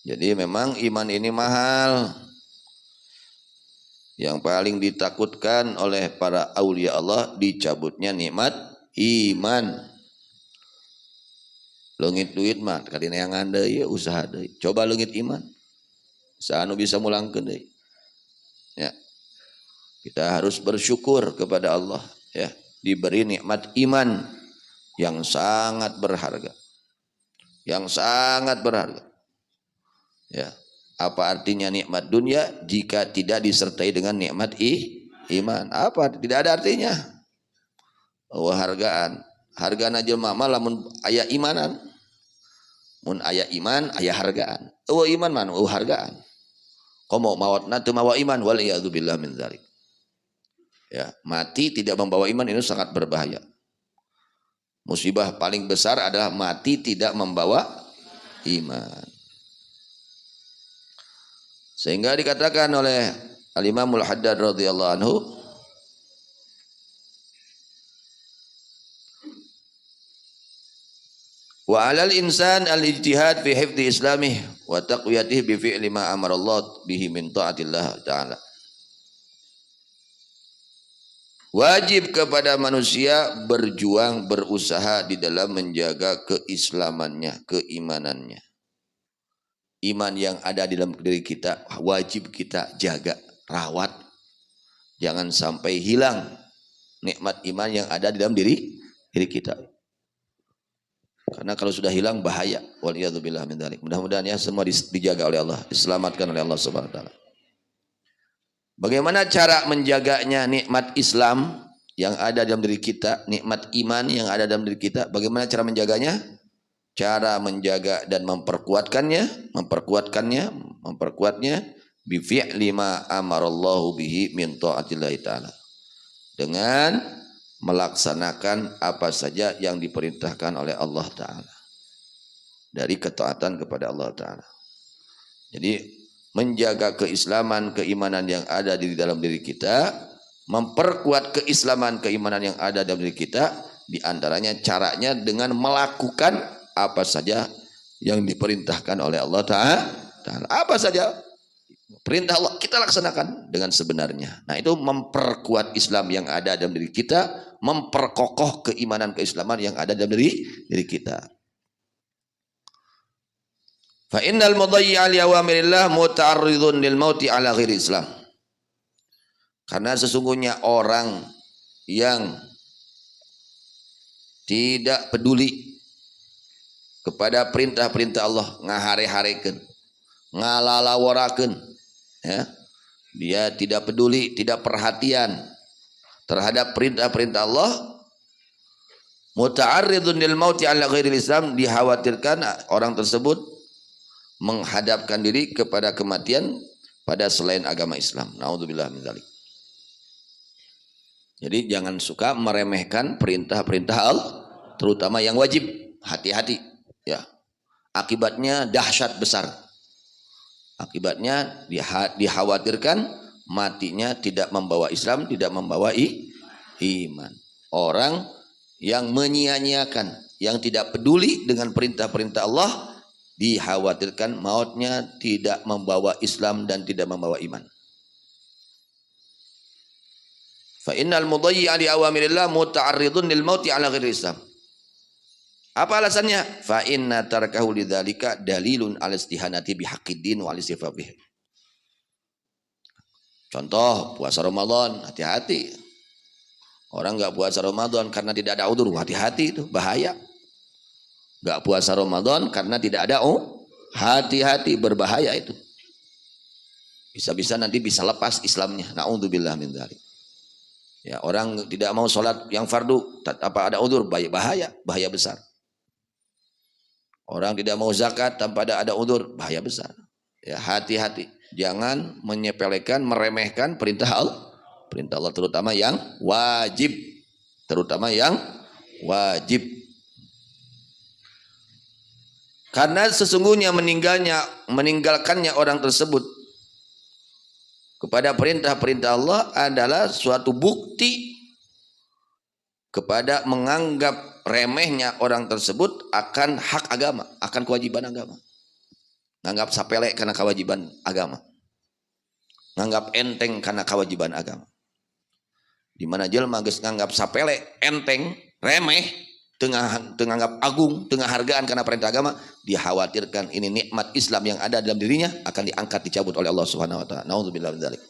Jadi memang iman ini mahal. Yang paling ditakutkan oleh para aulia Allah dicabutnya nikmat iman. Leungit duit mah kadina yang deui usaha deui. Coba leungit iman. Saanu bisa mulangkeun deui. Ya. Kita harus bersyukur kepada Allah ya, diberi nikmat iman yang sangat berharga. Yang sangat berharga. Ya. Apa artinya nikmat dunia jika tidak disertai dengan nikmat iman? Apa? Tidak ada artinya. Oh, hargaan. Hargana jelema mah lamun aya imanan. Mun aya iman, aya hargaan. Oh, iman man, oh hargaan. Komo mautna teu mawa iman wal iyadu billah min dzalik. Ya, mati tidak membawa iman ini sangat berbahaya. Musibah paling besar adalah mati tidak membawa iman. Sehingga dikatakan oleh Al-Imamul Haddad radhiyallahu anhu, wa 'alal insan al-ijtihad fi hifdzi islamih wa taqwiyatihi bi fi'li ma amara Allah bihi min ta'atillah ta'ala. Wajib kepada manusia berjuang, berusaha di dalam menjaga keislamannya, keimanannya. Iman yang ada di dalam diri kita wajib kita jaga, rawat. Jangan sampai hilang nikmat iman yang ada di dalam diri kita. Karena kalau sudah hilang bahaya. Waliyadzubillah min dzalik. Mudah-mudahan ya semua dijaga oleh Allah, diselamatkan oleh Allah Subhanahu wa taala. Bagaimana cara menjaganya nikmat Islam yang ada dalam diri kita, nikmat iman yang ada dalam diri kita? Bagaimana cara menjaganya? Cara menjaga dan memperkuatkannya bi fi'li ma amarallahu bihi min ta'atillahi ta'ala. Dengan melaksanakan apa saja yang diperintahkan oleh Allah Ta'ala. Dari ketaatan kepada Allah Ta'ala. Jadi menjaga keislaman, keimanan yang ada di dalam diri kita, memperkuat keislaman, keimanan yang ada dalam diri kita, di antaranya caranya dengan melakukan apa saja yang diperintahkan oleh Allah Ta'ala. Apa saja perintah Allah kita laksanakan dengan sebenarnya. Nah itu memperkuat Islam yang ada dalam diri kita, memperkokoh keimanan keislaman yang ada dalam diri kita. Fa innal mudayyi'a li awamirillah muta'arridun lil mauti ala ghairi Islam. Karena sesungguhnya orang yang tidak peduli kepada perintah-perintah Allah, ngahare-harekeun, ngalalawarakeun, ya. Dia tidak peduli, tidak perhatian terhadap perintah-perintah Allah. Muta'arridun lil mauti ala ghairil Islam, dikhawatirkan orang tersebut menghadapkan diri kepada kematian pada selain agama Islam. Naudzubillah min dzalik. Jadi jangan suka meremehkan perintah-perintah Allah, terutama yang wajib. Hati-hati. Ya, akibatnya dahsyat besar. Akibatnya dikhawatirkan matinya tidak membawa Islam, tidak membawa iman. Orang yang menyia-nyiakan, yang tidak peduli dengan perintah-perintah Allah, dikhawatirkan mautnya tidak membawa Islam dan tidak membawa iman. Fa innal mudayyi'a li awamirillah muta'arridun lil mauti ala ghairi Islam. Apa alasannya? Fa inna tarakahu lidzalika dalilun ala istihanati bihaqiddin wa al-istifafih. Contoh puasa Ramadan, hati-hati. Orang enggak puasa Ramadan karena tidak ada udzur, hati-hati itu bahaya. Enggak puasa Ramadan karena tidak ada hati-hati, berbahaya itu. Bisa-bisa nanti bisa lepas Islamnya. Naudzubillah min dzalik. Ya, orang tidak mau sholat yang fardu apa ada udzur, bahaya besar. Orang tidak mau zakat tanpa ada udzur, bahaya besar. Ya, hati-hati. Jangan menyepelekan, meremehkan perintah Allah. Perintah Allah terutama yang wajib. Karena sesungguhnya meninggalkannya orang tersebut kepada perintah-perintah Allah adalah suatu bukti kepada menganggap remehnya orang tersebut akan hak agama, akan kewajiban agama. nganggap sapele karena kewajiban agama, nganggap enteng karena kewajiban agama. Di mana jelema geus nganggap sapele, enteng, remeh, tengah anggap agung, tengah hargaan karena perintah agama, dikhawatirkan ini nikmat Islam yang ada dalam dirinya akan diangkat, dicabut oleh Allah Subhanahu wa taala. Nauzubillah min dzalik.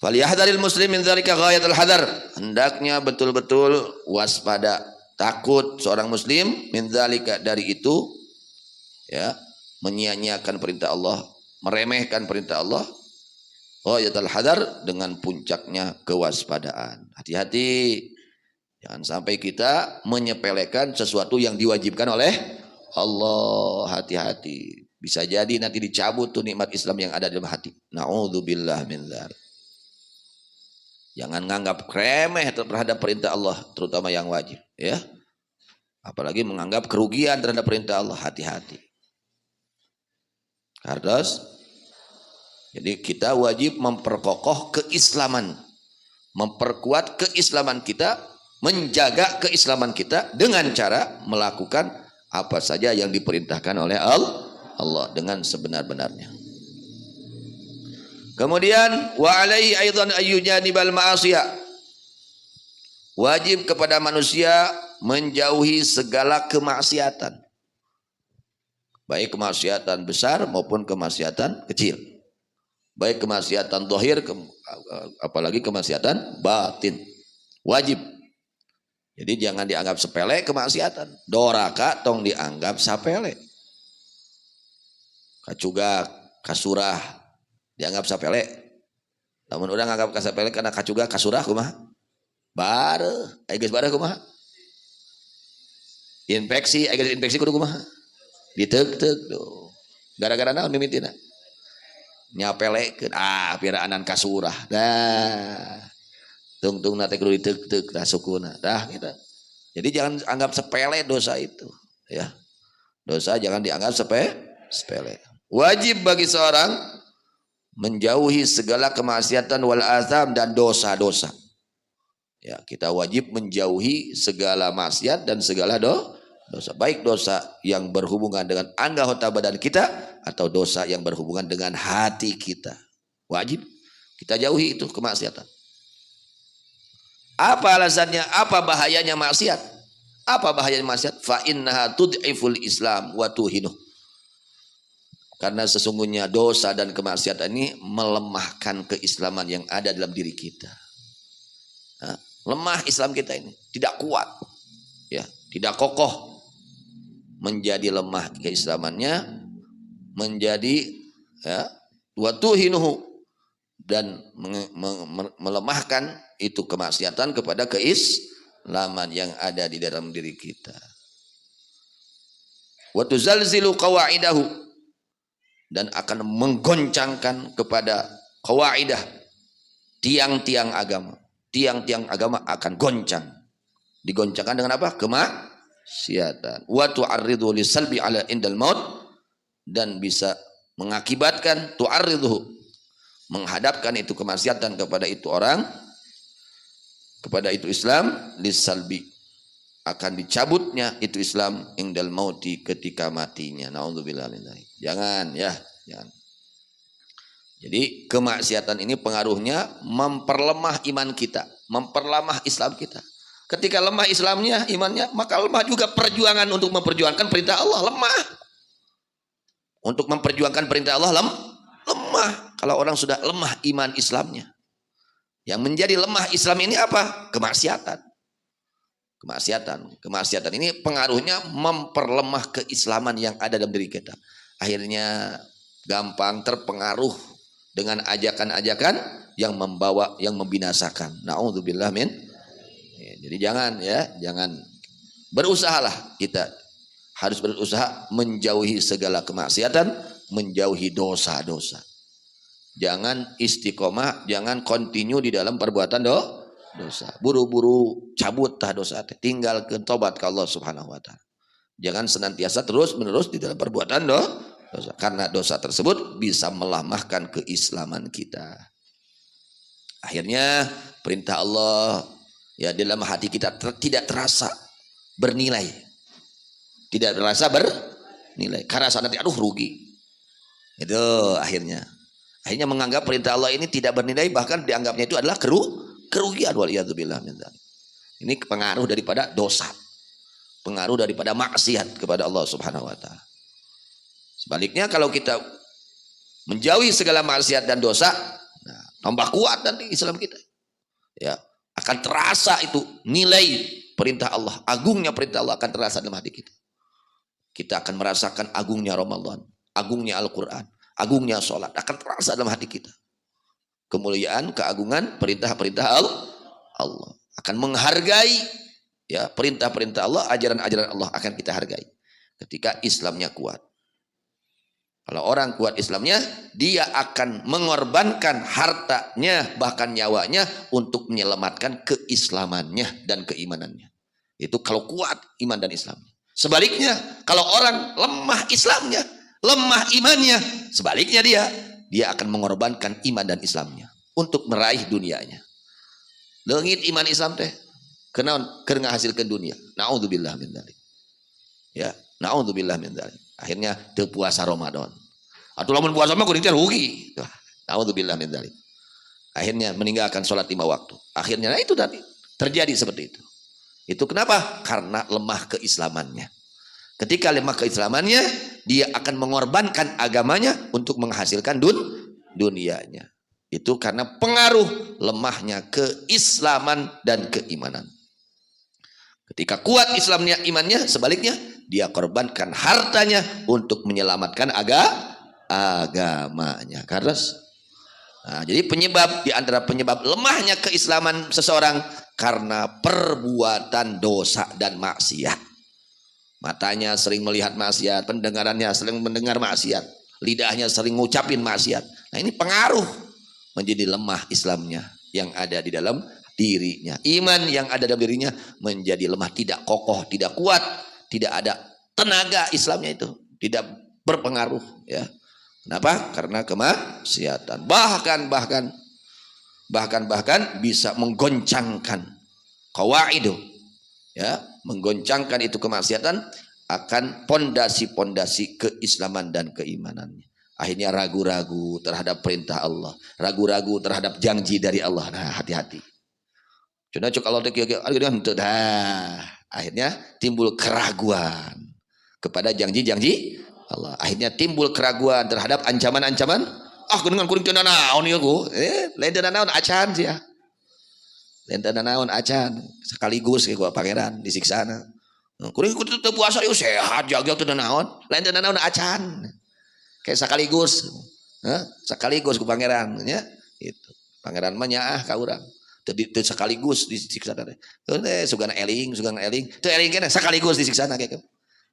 Falyahdharil muslim min dzalika ghayatul hadar. Hendaknya betul-betul waspada, takut seorang muslim min dzalika dari itu, ya, menyia-nyiakan perintah Allah, meremehkan perintah Allah. Ghayatul hadar, dengan puncaknya kewaspadaan. Hati-hati, jangan sampai kita menyepelekan sesuatu yang diwajibkan oleh Allah. Hati-hati, bisa jadi nanti dicabut tuh nikmat Islam yang ada dalam hati. Na'udzubillah min dzalik. Jangan nganggap remeh terhadap perintah Allah, terutama yang wajib, ya. Apalagi menganggap kerugian terhadap perintah Allah. Hati-hati. Kardos. Jadi kita wajib memperkokoh keislaman, memperkuat keislaman kita, menjaga keislaman kita dengan cara melakukan apa saja yang diperintahkan oleh Allah dengan sebenar-benarnya. Kemudian wa alaihi aidan ayyujanibal ma'asiyah. Wajib kepada manusia menjauhi segala kemaksiatan. Baik kemaksiatan besar maupun kemaksiatan kecil. Baik kemaksiatan zahir apalagi kemaksiatan batin. Wajib. Jadi jangan dianggap sepele kemaksiatan. Doraka tong dianggap sapele. Kacuga, kasurah dianggap sapele. Namun orang anggap kasapele karena kacuga, kasurah kumaha? Bare, geus bare kumaha? Infeksi, geus infeksi kudu kumaha? Diteug-teug tuh. Gara-gara naon mimitina? Nyapelekeun, piraanan kasurah. Dah. Tung-tung nate kudu diteug-teug tah sukuna. Dah gitu. Jadi jangan anggap sepele dosa itu, ya. Dosa jangan dianggap sepele. Wajib bagi seorang menjauhi segala kemaksiatan wal azam dan dosa-dosa. Ya, kita wajib menjauhi segala maksiat dan segala dosa. Baik dosa yang berhubungan dengan anggota badan kita atau dosa yang berhubungan dengan hati kita. Wajib kita jauhi itu kemaksiatan. Apa alasannya? Apa bahayanya maksiat? Apa bahayanya maksiat? Fa innaha tud'iful Islam wa tuhinuh. Karena sesungguhnya dosa dan kemaksiatan ini melemahkan keislaman yang ada dalam diri kita. Nah, lemah Islam kita ini, tidak kuat, ya, tidak kokoh, menjadi lemah keislamannya, menjadi, ya, wa tuhinuh, dan melemahkan itu kemaksiatan kepada keislaman yang ada di dalam diri kita. Wa tuzalzilu qawaidahu, dan akan menggoncangkan kepada qawaidah, tiang-tiang agama. Tiang-tiang agama akan goncang. Digoncangkan dengan apa? Kemaksiatan. Wa tu'arridu lisalbi ala indal maut, dan bisa mengakibatkan tu'arriduhu, menghadapkan itu kemaksiatan kepada itu orang, kepada itu Islam, lisalbi, akan dicabutnya itu Islam indal mauti, ketika matinya. Naudzubillah min dzalik. Jangan, ya, jangan. Jadi kemaksiatan ini pengaruhnya memperlemah iman kita, memperlemah Islam kita. Ketika lemah Islamnya, imannya, maka lemah juga perjuangan untuk memperjuangkan perintah Allah, lemah. Untuk memperjuangkan perintah Allah lemah. Kalau orang sudah lemah iman Islamnya, yang menjadi lemah Islam ini apa? Kemaksiatan. Kemaksiatan ini pengaruhnya memperlemah keislaman yang ada dalam diri kita. Akhirnya gampang terpengaruh dengan ajakan-ajakan yang membawa, yang membinasakan. Na'udzubillah min. Jadi jangan berusahalah, kita harus berusaha menjauhi segala kemaksiatan, menjauhi dosa-dosa. Jangan istiqomah, jangan continue di dalam perbuatan dosa. Buru-buru cabut tah dosa, tinggalkan, tobat ke Allah Subhanahu wa taala. Jangan senantiasa terus-menerus di dalam perbuatan dosa, karena dosa tersebut bisa melemahkan keislaman kita. Akhirnya perintah Allah, ya, dalam hati kita tidak terasa bernilai. Tidak terasa nilai. Karena saat nanti aduh rugi. Itu akhirnya menganggap perintah Allah ini tidak bernilai, bahkan dianggapnya itu adalah kerugian. Waliyadzubillah min dzalik. Ini pengaruh daripada dosa, pengaruh daripada maksiat kepada Allah Subhanahu wa taala. Sebaliknya kalau kita menjauhi segala maksiat dan dosa, nah, tambah kuat nanti Islam kita. Ya, akan terasa itu nilai perintah Allah, agungnya perintah Allah akan terasa dalam hati kita. Kita akan merasakan agungnya Ramadan, agungnya Al-Quran, agungnya sholat akan terasa dalam hati kita. Kemuliaan, keagungan perintah-perintah Allah. Akan menghargai ya perintah-perintah Allah, ajaran-ajaran Allah akan kita hargai ketika Islamnya kuat. Kalau orang kuat Islamnya, dia akan mengorbankan hartanya bahkan nyawanya untuk menyelamatkan keislamannya dan keimanannya. Itu kalau kuat iman dan Islamnya. Sebaliknya, kalau orang lemah Islamnya, lemah imannya, sebaliknya dia akan mengorbankan iman dan Islamnya untuk meraih dunianya. Leungit iman Islam teh kena ngahasilkeun dunia. Naudzubillah min dzalik. Ya, naudzubillah min dzalik. Akhirnya teu puasa Ramadan. Atuh lamun puasa mah kudu rugi. Naudzubillah min dzalik. Akhirnya meninggalkan sholat 5 waktu. Akhirnya itu tadi terjadi seperti itu. Itu kenapa? Karena lemah keislamannya. Ketika lemah keislamannya, dia akan mengorbankan agamanya untuk menghasilkan dunianya. Itu karena pengaruh lemahnya keislaman dan keimanan. Ketika kuat Islamnya, imannya, sebaliknya dia korbankan hartanya untuk menyelamatkan agamanya. Karena jadi penyebab di antara penyebab lemahnya keislaman seseorang karena perbuatan dosa dan maksiat. Matanya sering melihat maksiat, pendengarannya sering mendengar maksiat, lidahnya sering ngucapin maksiat. Nah, ini pengaruh menjadi lemah Islamnya yang ada di dalam dirinya. Iman yang ada dalam dirinya menjadi lemah, tidak kokoh, tidak kuat, tidak ada tenaga Islamnya itu, tidak berpengaruh ya. Kenapa? Karena kemaksiatan. Bahkan bisa menggoncangkan qawaidu ya, menggoncangkan itu kemaksiatan akan pondasi-pondasi keislaman dan keimanannya. Akhirnya ragu-ragu terhadap perintah Allah, ragu-ragu terhadap janji dari Allah. Nah, hati-hati. Cuma kalau akhirnya timbul keraguan kepada janji-janji Allah. Akhirnya timbul keraguan terhadap ancaman-ancaman. Dengan kuring teu naon ieu ku. Lain teu naon acan sia. Lain teu naon acan. Sekaligus ke pangeran disiksana. Kuring kudu teu puasa ieu sehat jaga teu naon. Lain teu naon acan. Kayak sekaligus ku pangeran nya itu. Pangeran mah nyaah ka urang. Teu sekaligus disiksa teh. Sugana eling. Teu eling keneh sekaligus disiksana kayak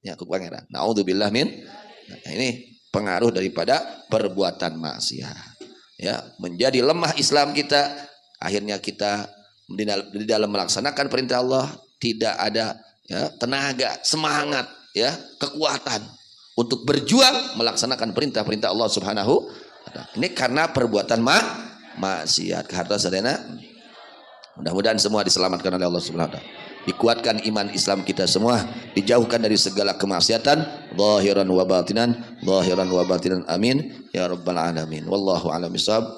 ya ku pangeran. Naudzubillah min. Nah, ini pengaruh daripada perbuatan maksiat. Ya, menjadi lemah Islam kita, akhirnya kita di dalam melaksanakan perintah Allah tidak ada ya, tenaga, semangat, ya, kekuatan untuk berjuang melaksanakan perintah-perintah Allah Subhanahu wa taala. Ini karena perbuatan maksiat. Harta sadayana. Mudah-mudahan semua diselamatkan oleh Allah Subhanahu wa taala. Dikuatkan iman Islam kita semua, dijauhkan dari segala kemaksiatan zahiran wa batinan, amin ya rabbal alamin. Wallahu a'lam bishawab.